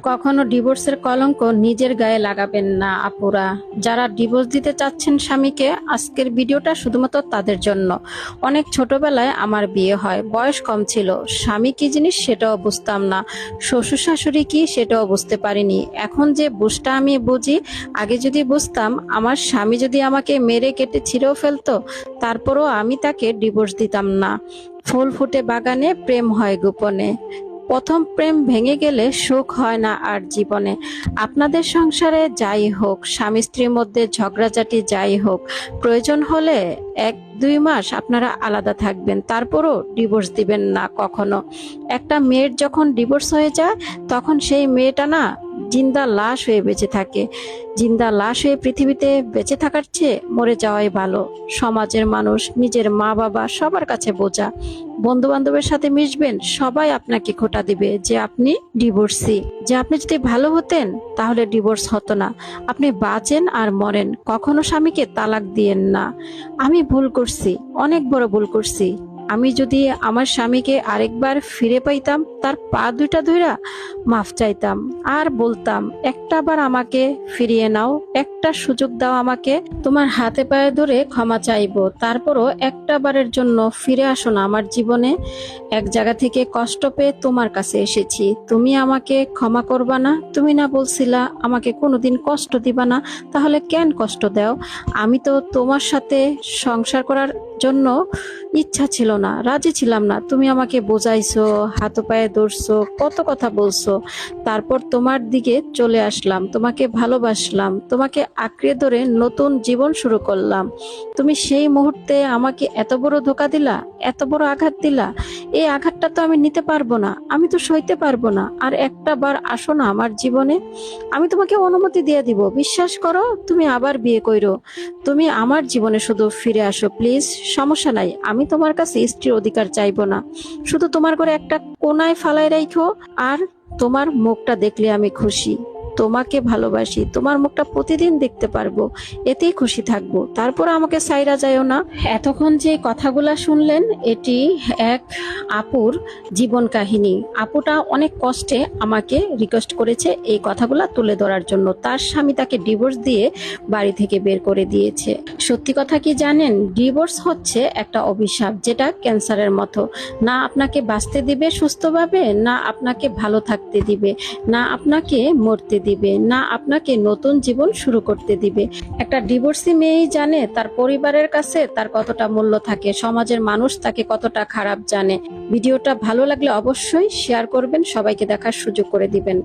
কখনো ডিভোর্সের কলঙ্ক নিজের গায়ে লাগাবেন না আপুরা। যারা ডিভোর্স দিতে চাচ্ছেন স্বামীকে, আজকের ভিডিওটা শুধুমাত্র তাদের জন্য। অনেক ছোটবেলায় আমার বিয়ে হয়, বয়স কম ছিল, স্বামী কি জিনিস সেটাও বুঝতাম না, শ্বশুর শাশুড়ি কি সেটাও বুঝতে পারিনি। এখন যে বুঝটা আমি বুঝি, আগে যদি বুঝতাম আমার স্বামী যদি আমাকে মেরে কেটে ছিঁড়েও ফেলতো, তারপরও আমি তাকে ডিভোর্স দিতাম না। ফুল ফুটে বাগানে, প্রেম হয় গোপনে। প্রথম প্রেম ভেঙে গেলে সুখ হয় না আর জীবনে। আপনাদের সংসারে যাই হোক, স্বামী স্ত্রীর মধ্যে ঝগড়াঝাটি যাই হোক, প্রয়োজন হলে 1-2 মাস আপনারা আলাদা থাকবেন, তারপরও ডিভোর্স দিবেন না কখনো। একটা মেয়ের যখন ডিভোর্স হয়ে যায়, তখন সেই মেয়েটা না জিন্দা লাশ হয়ে বেঁচে থাকে। জিন্দা লাশ হয়ে পৃথিবীতে বেঁচে থাকার চেয়ে মরে যাওয়াই ভালো। সমাজের মানুষ, নিজের মা বাবা সবার কাছে বোঝা। বন্ধু বান্ধবের সাথে মিশবেন, সবাই আপনাকে খোঁটা দিবে যে আপনি ডিভোর্সি। যে আপনি যদি ভালো হতেন তাহলে ডিভোর্স হতো না। আপনি বাঁচেন আর মরেন, কখনো স্বামীকে তালাক দিয়েন না। আমি ভুল করছি, অনেক বড় ভুল করছি। আমি যদি আমার স্বামীকে আরেকবার ফিরে পাইতাম, তার পা দুইটা ধইরা মাফ চাইতাম আর বলতাম, একটা বার আমাকে ফিরিয়ে নাও, একটা সুযোগ দাও আমাকে, তোমার হাতে পায়ে ধরে ক্ষমা চাইবো, তারপরও একটা বারের জন্য ফিরে আসো না আমার জীবনে। এক জায়গা থেকে কষ্ট পেয়ে তোমার কাছে এসেছি, তুমি আমাকে ক্ষমা করবা না? তুমি না বলছিলা আমাকে কোনোদিন কষ্ট দিবা না, তাহলে কেন কষ্ট দাও? আমি তো তোমার সাথে সংসার করার জন্য ইচ্ছা ছিল না, রাজি ছিলাম না। তুমি আমাকে বোঝাইছো, হাত পায়ে ধরছো, কত কথা বলছো, তারপর তোমার দিকে চলে আসলাম, তোমাকে ভালোবাসলাম, তোমাকে আঁকড়ে ধরে নতুন জীবন শুরু করলাম। তুমি সেই মুহূর্তে আমাকে এত বড় ধোঁকা দিলা, এত বড় আঘাত দিলা। এই আঘাতটা তো আমি নিতে পারবো না, আমি তো সইতে পারবো না। আর একটা বার আসো না আমার জীবনে, আমি তোমাকে অনুমতি দিয়ে দিব, বিশ্বাস করো, তুমি আবার বিয়ে কইরো। তুমি আমার জীবনে শুধু ফিরে আসো প্লিজ, সমস্যা নাই। আমি তোমার কাছে স্ত্রীর অধিকার চাইবো না, শুধু তোমার করে একটা কোনায় ফালাই রাখো, আর তোমার মুখটা দেখলে আমি খুশি। তোমাকে ভালোবাসি, তোমার মুখটা প্রতিদিন দেখতে পারবো, এতেই খুশি থাকবো। তারপর আমাকে সাইরা যায়ও না। এতক্ষণ যে কথাগুলা শুনলেন, এটি এক আপুর জীবন কাহিনী। আপুটা অনেক কষ্টে আমাকে রিকোয়েস্ট করেছে এই কথাগুলা তুলে ধরার জন্য। তার স্বামী তাকে ডিভোর্স দিয়ে বাড়ি থেকে বের করে দিয়েছে। সত্যি কথা কি জানেন, ডিভোর্স হচ্ছে একটা অভিশাপ, যেটা ক্যান্সারের মতো। না আপনাকে বাঁচতে দিবে সুস্থভাবে, না আপনাকে ভালো থাকতে দিবে, না আপনাকে মরতে দিবে, না আপনাকে নতুন জীবন শুরু করতে দিবে। একটা ডিভোর্সি মেয়েই জানে তার পরিবারের কাছে তার কতটা মূল্য থাকে, সমাজের মানুষ তাকে কতটা খারাপ জানে। ভিডিওটা ভালো লাগলে অবশ্যই শেয়ার করবেন, সবাইকে দেখার সুযোগ করে দিবেন।